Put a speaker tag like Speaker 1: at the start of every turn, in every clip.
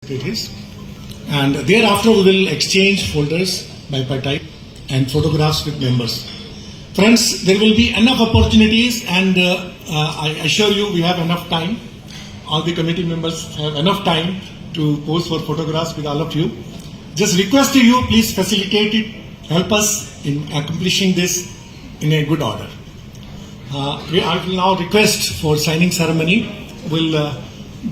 Speaker 1: it is. And thereafter we will exchange folders bipartite and photographs with members. Friends, there will be enough opportunities and I assure you we have enough time. All the committee members have enough time to pose for photographs with all of you. Just request to you, please facilitate it, help us in accomplishing this in a good order. I will now request for signing ceremony. We'll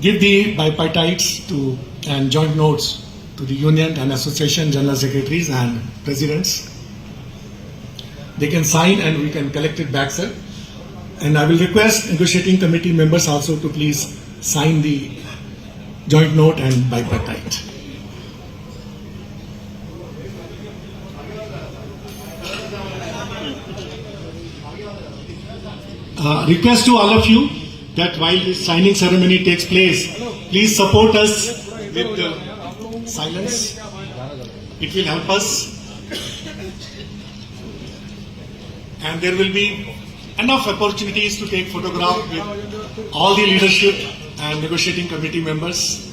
Speaker 1: give the bipartites to and joint notes to the union and association general secretaries and presidents. They can sign and we can collect it back, sir. And I will request negotiating committee members also to please sign the joint note and bipartite. Request to all of you that while this signing ceremony takes place, please support us with silence. It will help us. And there will be enough opportunities to take photograph with all the leadership and negotiating committee members.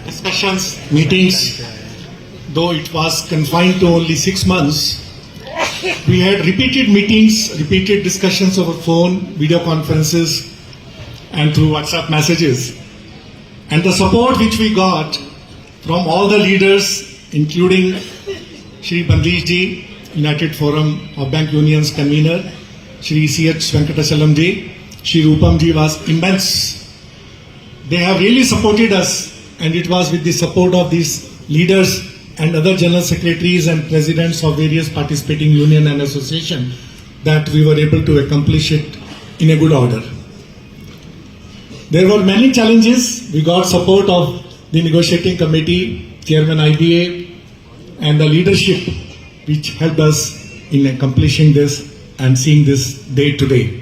Speaker 1: Discussions, meetings, though it was confined to only 6 months, we had repeated meetings, repeated discussions over phone, video conferences, and through WhatsApp messages. And the support which we got from all the leaders, including Shri Bandish ji, United Forum of Bank Unions convener, Shri C.H. Venkatachalam ji, Shri Rupam ji was immense. They have really supported us, and it was with the support of these leaders and other general secretaries and presidents of various participating union and association that we were able to accomplish it in a good order. There were many challenges. We got support of the negotiating committee, Chairman IBA, and the leadership which helped us in accomplishing this and seeing this day to day.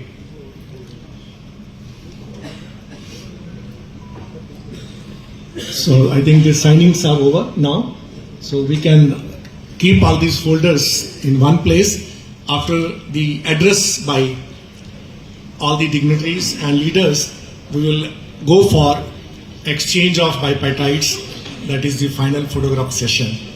Speaker 1: So I think the signings are over now. So we can keep all these folders in one place. After the address by all the dignitaries and leaders, we will go for exchange of bipartites. That is the final photograph session.